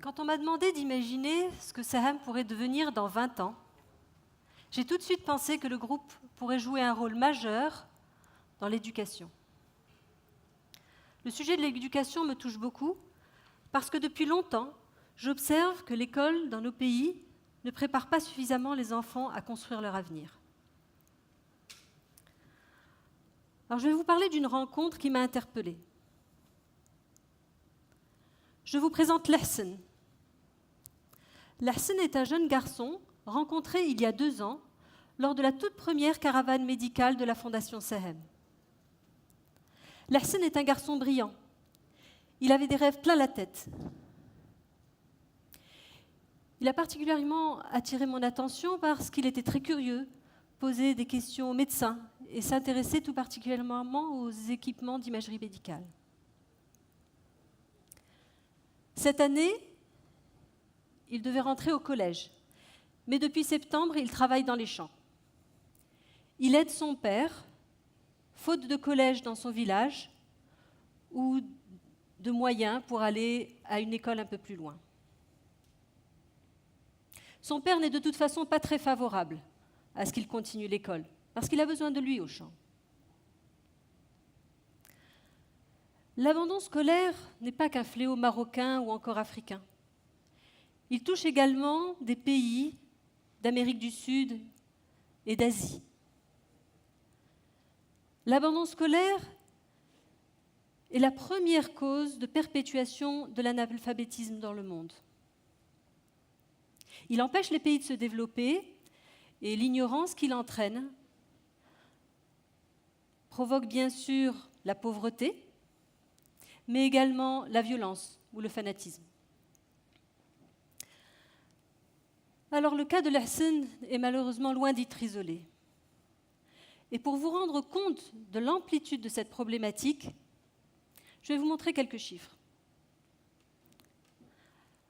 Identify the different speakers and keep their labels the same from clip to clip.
Speaker 1: Quand on m'a demandé d'imaginer ce que Saham pourrait devenir dans 20 ans, j'ai tout de suite pensé que le groupe pourrait jouer un rôle majeur dans l'éducation. Le sujet de l'éducation me touche beaucoup parce que depuis longtemps, j'observe que l'école dans nos pays ne prépare pas suffisamment les enfants à construire leur avenir. Alors, je vais vous parler d'une rencontre qui m'a interpellée. Je vous présente Lahsen. Lahsen est un jeune garçon rencontré il y a 2 ans lors de la toute première caravane médicale de la Fondation Saham. Lahsen est un garçon brillant. Il avait des rêves plein la tête. Il a particulièrement attiré mon attention parce qu'il était très curieux, posait des questions aux médecins et s'intéressait tout particulièrement aux équipements d'imagerie médicale. Cette année, il devait rentrer au collège, mais depuis septembre, il travaille dans les champs. Il aide son père, faute de collège dans son village ou de moyens pour aller à une école un peu plus loin. Son père n'est de toute façon pas très favorable à ce qu'il continue l'école, parce qu'il a besoin de lui au champ. L'abandon scolaire n'est pas qu'un fléau marocain ou encore africain. Il touche également des pays d'Amérique du Sud et d'Asie. L'abandon scolaire est la première cause de perpétuation de l'analphabétisme dans le monde. Il empêche les pays de se développer et l'ignorance qu'il entraîne provoque bien sûr la pauvreté, mais également la violence ou le fanatisme. Alors le cas de Lahsen est malheureusement loin d'être isolé. Et pour vous rendre compte de l'amplitude de cette problématique, je vais vous montrer quelques chiffres.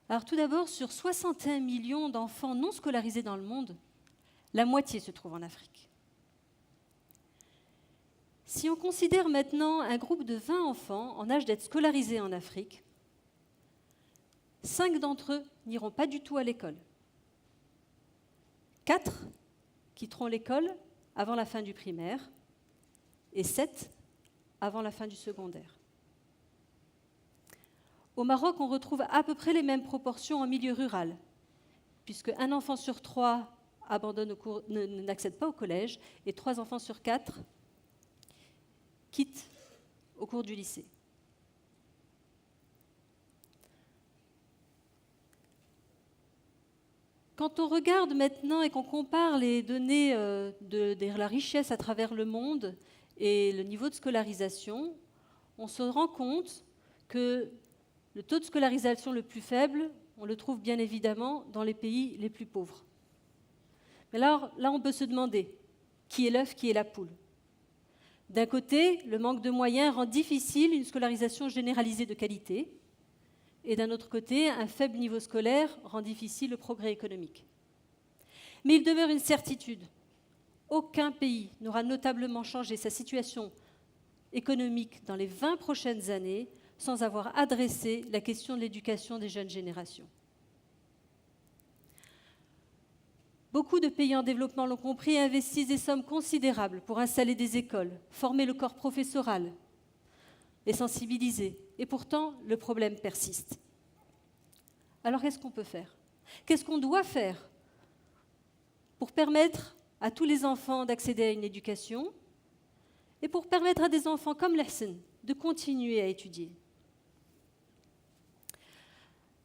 Speaker 1: Alors tout d'abord, sur 61 millions d'enfants non scolarisés dans le monde, la moitié se trouve en Afrique. Si on considère maintenant un groupe de 20 enfants en âge d'être scolarisés en Afrique, 5 d'entre eux n'iront pas du tout à l'école. 4 quitteront l'école avant la fin du primaire et 7 avant la fin du secondaire. Au Maroc, on retrouve à peu près les mêmes proportions en milieu rural, puisque 1 enfant sur 3 n'accède pas au collège et 3 enfants sur 4 quittent au cours du lycée. Quand on regarde maintenant et qu'on compare les données de la richesse à travers le monde et le niveau de scolarisation, on se rend compte que le taux de scolarisation le plus faible, on le trouve bien évidemment dans les pays les plus pauvres. Mais là, on peut se demander, qui est l'œuf, qui est la poule ? D'un côté, le manque de moyens rend difficile une scolarisation généralisée de qualité, et d'un autre côté, un faible niveau scolaire rend difficile le progrès économique. Mais il demeure une certitude. Aucun pays n'aura notablement changé sa situation économique dans les 20 prochaines années sans avoir adressé la question de l'éducation des jeunes générations. Beaucoup de pays en développement l'ont compris et investissent des sommes considérables pour installer des écoles, former le corps professoral, les sensibiliser. Et pourtant, le problème persiste. Alors, qu'est-ce qu'on peut faire ? Qu'est-ce qu'on doit faire pour permettre à tous les enfants d'accéder à une éducation et pour permettre à des enfants comme Lahsen de continuer à étudier ?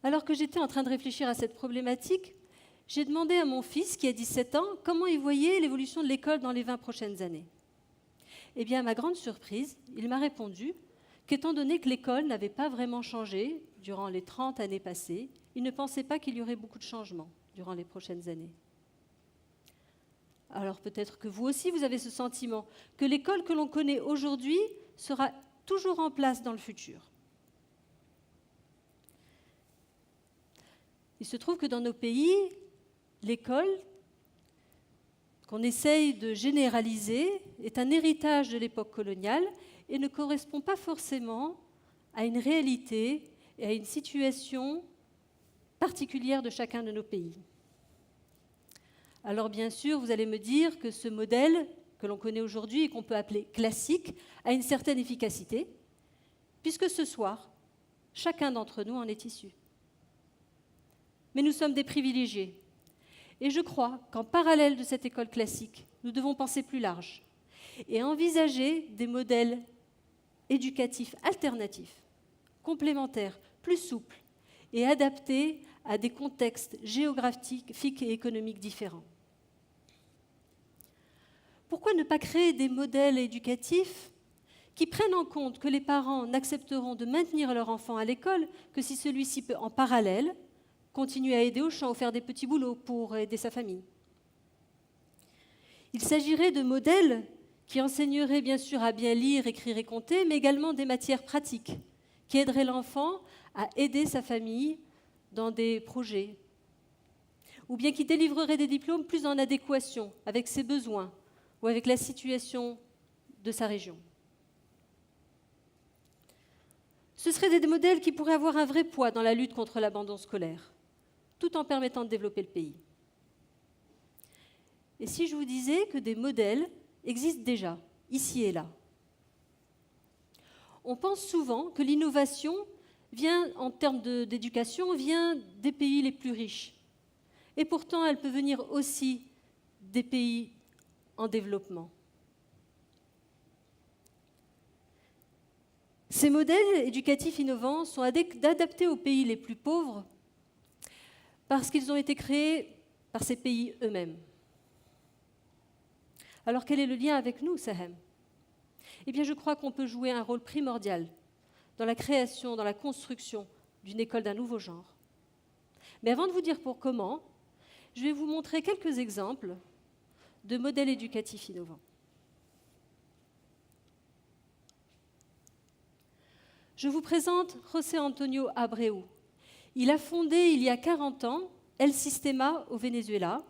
Speaker 1: Alors que j'étais en train de réfléchir à cette problématique, j'ai demandé à mon fils, qui a 17 ans, comment il voyait l'évolution de l'école dans les 20 prochaines années. Eh bien, à ma grande surprise, il m'a répondu qu'étant donné que l'école n'avait pas vraiment changé durant les 30 années passées, il ne pensait pas qu'il y aurait beaucoup de changements durant les prochaines années. Alors peut-être que vous aussi, vous avez ce sentiment que l'école que l'on connaît aujourd'hui sera toujours en place dans le futur. Il se trouve que dans nos pays, l'école qu'on essaye de généraliser est un héritage de l'époque coloniale et ne correspond pas forcément à une réalité et à une situation particulière de chacun de nos pays. Alors bien sûr, vous allez me dire que ce modèle que l'on connaît aujourd'hui et qu'on peut appeler classique a une certaine efficacité, puisque ce soir, chacun d'entre nous en est issu. Mais nous sommes des privilégiés. Et je crois qu'en parallèle de cette école classique, nous devons penser plus large et envisager des modèles éducatifs alternatifs, complémentaires, plus souples et adaptés à des contextes géographiques et économiques différents. Pourquoi ne pas créer des modèles éducatifs qui prennent en compte que les parents n'accepteront de maintenir leur enfant à l'école que si celui-ci peut, en parallèle, continuer à aider au champ ou faire des petits boulots pour aider sa famille? Il s'agirait de modèles qui enseigneraient bien sûr à bien lire, écrire et compter, mais également des matières pratiques qui aideraient l'enfant à aider sa famille dans des projets, ou bien qui délivreraient des diplômes plus en adéquation avec ses besoins ou avec la situation de sa région. Ce seraient des modèles qui pourraient avoir un vrai poids dans la lutte contre l'abandon scolaire, tout en permettant de développer le pays. Et si je vous disais que des modèles existent déjà, ici et là? On pense souvent que l'innovation vient, en termes d'éducation, vient des pays les plus riches. Et pourtant, elle peut venir aussi des pays en développement. Ces modèles éducatifs innovants sont adaptés aux pays les plus pauvres parce qu'ils ont été créés par ces pays eux-mêmes. Alors quel est le lien avec nous, Sahem? Eh bien, je crois qu'on peut jouer un rôle primordial dans la création, dans la construction d'une école d'un nouveau genre. Mais avant de vous dire pour comment, je vais vous montrer quelques exemples de modèles éducatifs innovants. Je vous présente José Antonio Abreu. Il a fondé, il y a 40 ans, El Sistema au Venezuela,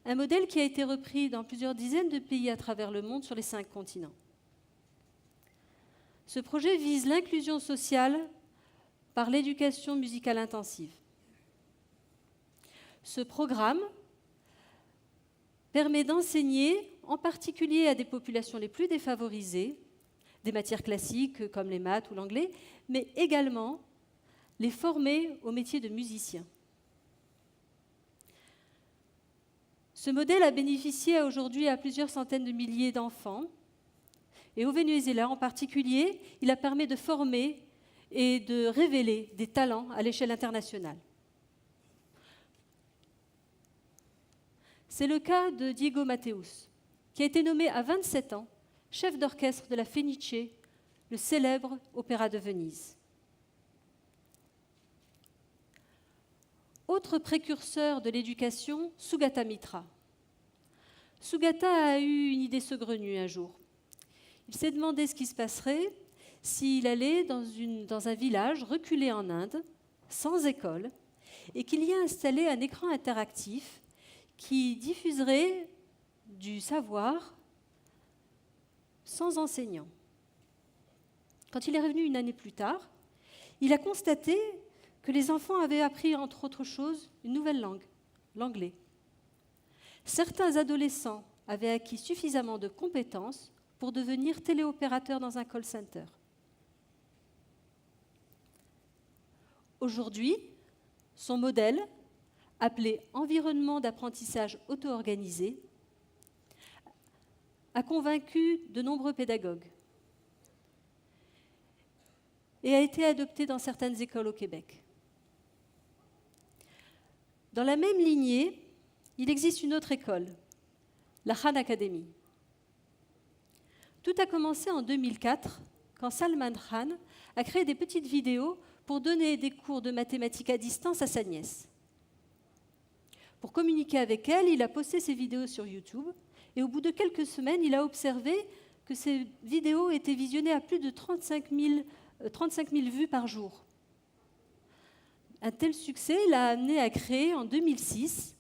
Speaker 1: un modèle qui a été repris dans plusieurs dizaines de pays à travers le monde sur les 5 continents. Ce projet vise l'inclusion sociale par l'éducation musicale intensive. Ce programme permet d'enseigner, en particulier à des populations les plus défavorisées, des matières classiques comme les maths ou l'anglais, mais également les former au métier de musicien. Ce modèle a bénéficié aujourd'hui à plusieurs centaines de milliers d'enfants. Et au Venezuela en particulier, il a permis de former et de révéler des talents à l'échelle internationale. C'est le cas de Diego Mateus, qui a été nommé à 27 ans chef d'orchestre de la Fenice, le célèbre opéra de Venise. Autre précurseur de l'éducation, Sugata Mitra. Sugata a eu une idée saugrenue un jour. Il s'est demandé ce qui se passerait s'il allait dans un village reculé en Inde, sans école, et qu'il y a installé un écran interactif qui diffuserait du savoir sans enseignant. Quand il est revenu une année plus tard, il a constaté que les enfants avaient appris, entre autres choses, une nouvelle langue, l'anglais. Certains adolescents avaient acquis suffisamment de compétences pour devenir téléopérateurs dans un call center. Aujourd'hui, son modèle, appelé environnement d'apprentissage auto-organisé, a convaincu de nombreux pédagogues et a été adopté dans certaines écoles au Québec. Dans la même lignée, il existe une autre école, la Khan Academy. Tout a commencé en 2004, quand Salman Khan a créé des petites vidéos pour donner des cours de mathématiques à distance à sa nièce. Pour communiquer avec elle, il a posté ses vidéos sur YouTube et au bout de quelques semaines, il a observé que ces vidéos étaient visionnées à plus de 35 000 vues par jour. Un tel succès l'a amené à créer en 2006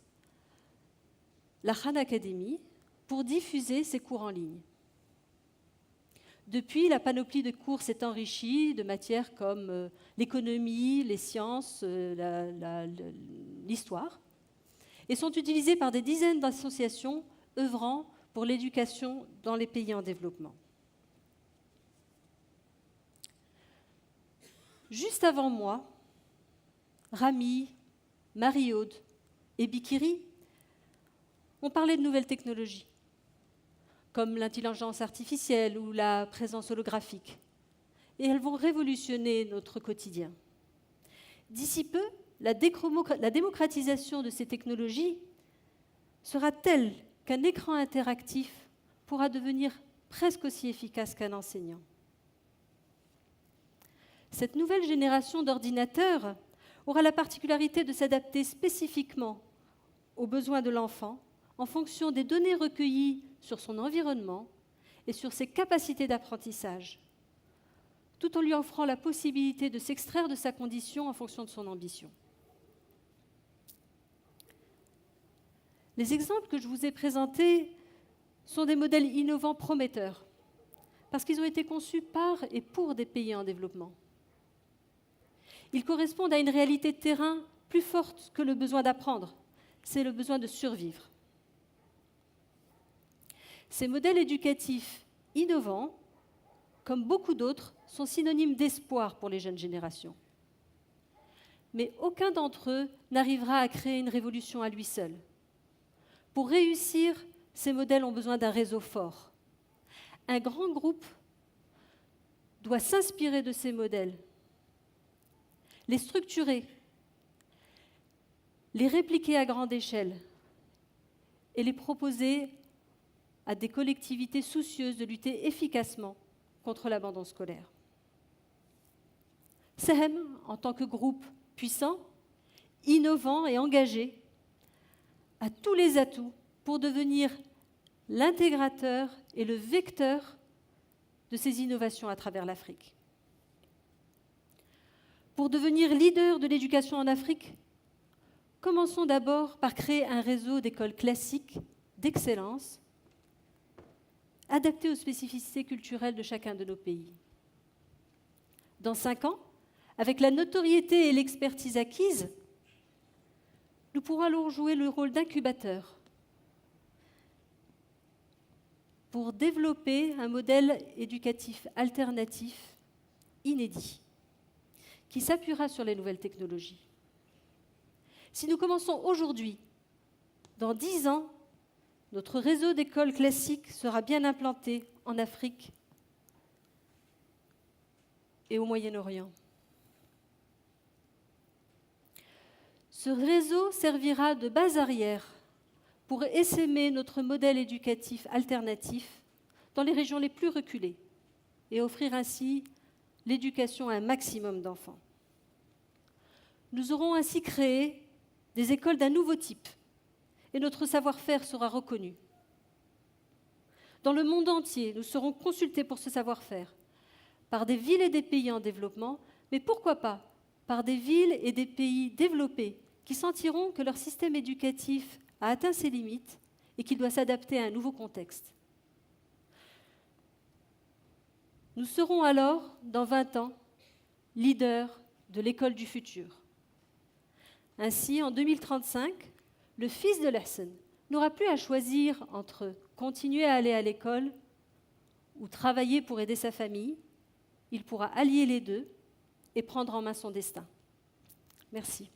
Speaker 1: la Khan Academy pour diffuser ses cours en ligne. Depuis, la panoplie de cours s'est enrichie de matières comme l'économie, les sciences, l'histoire, et sont utilisées par des dizaines d'associations œuvrant pour l'éducation dans les pays en développement. Juste avant moi, Rami, Marie-Aude et Bikiri ont parlé de nouvelles technologies, comme l'intelligence artificielle ou la présence holographique. Et elles vont révolutionner notre quotidien. D'ici peu, la démocratisation de ces technologies sera telle qu'un écran interactif pourra devenir presque aussi efficace qu'un enseignant. Cette nouvelle génération d'ordinateurs aura la particularité de s'adapter spécifiquement aux besoins de l'enfant en fonction des données recueillies sur son environnement et sur ses capacités d'apprentissage, tout en lui offrant la possibilité de s'extraire de sa condition en fonction de son ambition. Les exemples que je vous ai présentés sont des modèles innovants prometteurs, parce qu'ils ont été conçus par et pour des pays en développement. Ils correspondent à une réalité de terrain plus forte que le besoin d'apprendre, c'est le besoin de survivre. Ces modèles éducatifs innovants, comme beaucoup d'autres, sont synonymes d'espoir pour les jeunes générations. Mais aucun d'entre eux n'arrivera à créer une révolution à lui seul. Pour réussir, ces modèles ont besoin d'un réseau fort. Un grand groupe doit s'inspirer de ces modèles, les structurer, les répliquer à grande échelle et les proposer à des collectivités soucieuses de lutter efficacement contre l'abandon scolaire. SEHEM, en tant que groupe puissant, innovant et engagé, a tous les atouts pour devenir l'intégrateur et le vecteur de ces innovations à travers l'Afrique. Pour devenir leader de l'éducation en Afrique, commençons d'abord par créer un réseau d'écoles classiques d'excellence adapté aux spécificités culturelles de chacun de nos pays. Dans 5 ans, avec la notoriété et l'expertise acquises, nous pourrons alors jouer le rôle d'incubateur pour développer un modèle éducatif alternatif inédit qui s'appuiera sur les nouvelles technologies. Si nous commençons aujourd'hui, dans 10 ans, notre réseau d'écoles classiques sera bien implanté en Afrique et au Moyen-Orient. Ce réseau servira de base arrière pour essaimer notre modèle éducatif alternatif dans les régions les plus reculées et offrir ainsi l'éducation à un maximum d'enfants. Nous aurons ainsi créé des écoles d'un nouveau type et notre savoir-faire sera reconnu. Dans le monde entier, nous serons consultés pour ce savoir-faire par des villes et des pays en développement, mais pourquoi pas par des villes et des pays développés qui sentiront que leur système éducatif a atteint ses limites et qu'il doit s'adapter à un nouveau contexte. Nous serons alors, dans 20 ans, leaders de l'école du futur. Ainsi, en 2035, le fils de l'Hassan n'aura plus à choisir entre continuer à aller à l'école ou travailler pour aider sa famille. Il pourra allier les deux et prendre en main son destin. Merci.